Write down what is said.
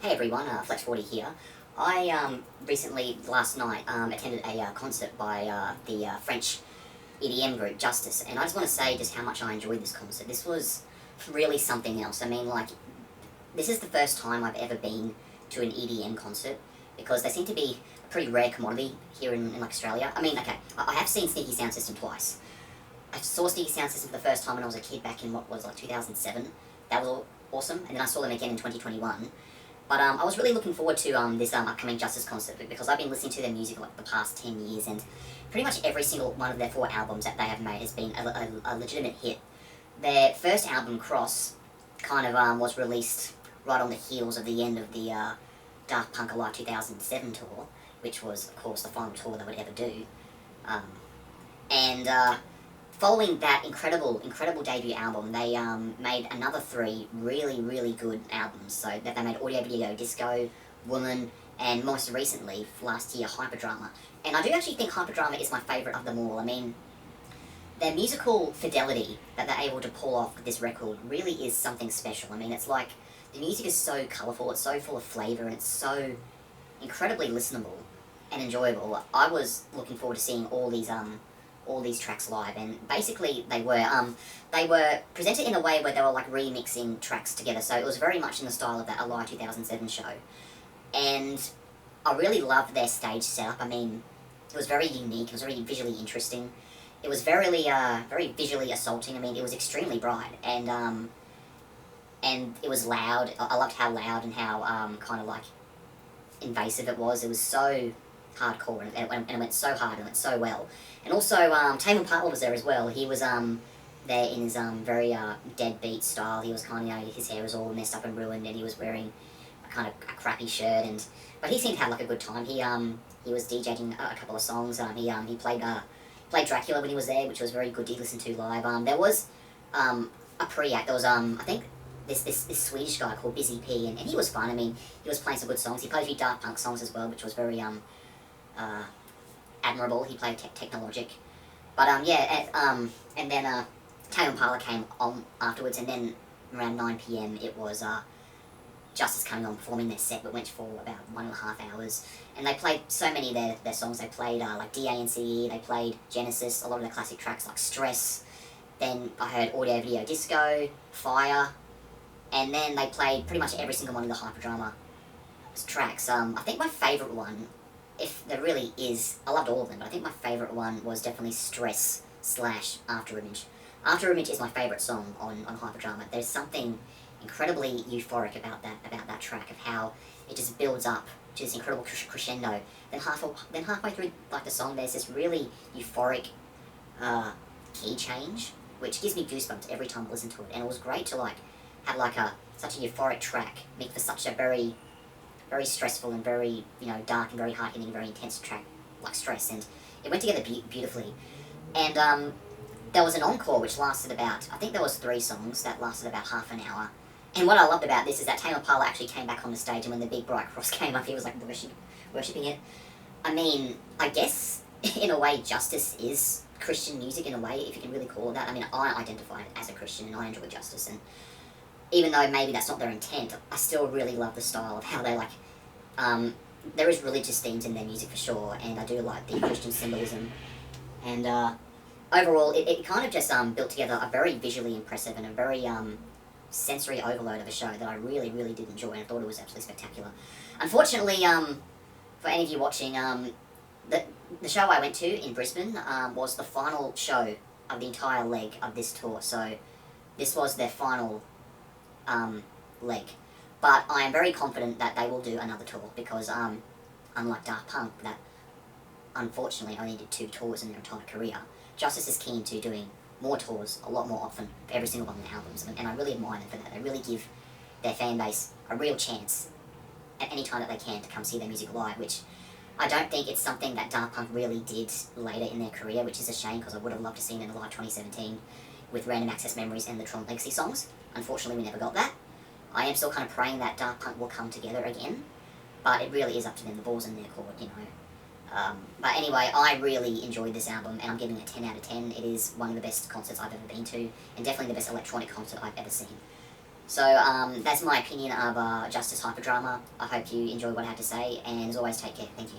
Hey everyone, Flex40 here. I recently, last night, attended a concert by the French EDM group Justice, and I just want to say just how much I enjoyed this concert. This was really something else. I mean, like, this is the first time I've ever been to an EDM concert, because they seem to be a pretty rare commodity here in like, Australia. I mean, okay, I have seen Sneaky Sound System twice. I saw Sneaky Sound System for the first time when I was a kid back in, what was like 2007. That was awesome, and then I saw them again in 2021. But I was really looking forward to this upcoming Justice concert, because I've been listening to their music like the past 10 years, and pretty much every single one of their 4 albums that they have made has been a legitimate hit. Their first album, Cross, kind of was released right on the heels of the end of the Daft Punk Alive 2007 tour, which was, of course, the final tour they would ever do. And following that incredible debut album, they made another 3 really good albums. So that they made Audio Video Disco, Woman, and most recently, last year, Hyperdrama. And I do actually think Hyperdrama is my favourite of them all. I mean, their musical fidelity that they're able to pull off with this record really is something special. I mean, it's like, the music is so colourful, it's so full of flavour, and it's so incredibly listenable and enjoyable. I was looking forward to seeing all these tracks live, and basically they were presented in a way where they were like remixing tracks together, so it was very much in the style of that Alive 2007 show. And I really loved their stage setup. I mean, it was very unique, it was very visually interesting, it was very visually assaulting. I mean, it was extremely bright, and it was loud. I loved how loud and how kind of like invasive it was. It was so hardcore, and it went so hard and it went so well. And also, Tame Impala was there as well. He was there in his very deadbeat style. He was kind of, his hair was all messed up and ruined, and he was wearing a kind of a crappy shirt. But he seemed to have like a good time. He was DJing a couple of songs. He played Dracula when he was there, which was very good to listen to live. There was a pre-act. There was I think this Swedish guy called Buzy P, and he was fun. I mean, he was playing some good songs. He played a few Daft Punk songs as well, which was very admirable. He played Technologic. But yeah, and then Tame Impala came on afterwards, and then around 9 PM it was Justice coming on performing their set, but went for about 1.5 hours. And they played so many of their songs. They played like DANCE, they played Genesis, a lot of the classic tracks like Stress. Then I heard Audio Video Disco, Fire, and then they played pretty much every single one of the Hyperdrama tracks. I think my favourite one, if there really is, I loved all of them, but I think my favourite one was definitely Stress / After Image. After Image is my favourite song on Hyperdrama. There's something incredibly euphoric about that track, of how it just builds up to this incredible crescendo. Then halfway through like the song, there's this really euphoric key change, which gives me goosebumps every time I listen to it. And it was great to like have like such a euphoric track made for such a very stressful and very, dark and very hard-hitting, very intense track like Stress, and it went together beautifully. And there was an encore which lasted about, I think there was 3 songs that lasted about half an hour. And what I loved about this is that Tame Impala actually came back on the stage, and when the big bright cross came up, he was like worshipping it. I mean, I guess in a way Justice is Christian music in a way, if you can really call it that. I mean, I identify as a Christian and I enjoy Justice, and even though maybe that's not their intent, I still really love the style of how they like, there is religious themes in their music for sure, and I do like the Christian symbolism. And overall, it kind of just built together a very visually impressive and a very sensory overload of a show that I really did enjoy, and I thought it was absolutely spectacular. Unfortunately, for any of you watching, the show I went to in Brisbane was the final show of the entire leg of this tour, so this was their final leg. But I am very confident that they will do another tour, because unlike Daft Punk, that unfortunately only did 2 tours in their entire career, Justice is keen to doing more tours a lot more often for every single one of their albums, and I really admire them for that. They really give their fan base a real chance at any time that they can to come see their music live, which I don't think it's something that Daft Punk really did later in their career, which is a shame, because I would have loved to see it in Live 2017 with Random Access Memories and the Tron Legacy songs. Unfortunately, we never got that. I am still kind of praying that Daft Punk will come together again, but it really is up to them. The ball's in their court, But anyway, I really enjoyed this album, and I'm giving it a 10 out of 10. It is one of the best concerts I've ever been to, and definitely the best electronic concert I've ever seen. So that's my opinion of Justice Hyperdrama. I hope you enjoyed what I had to say, and as always, take care. Thank you.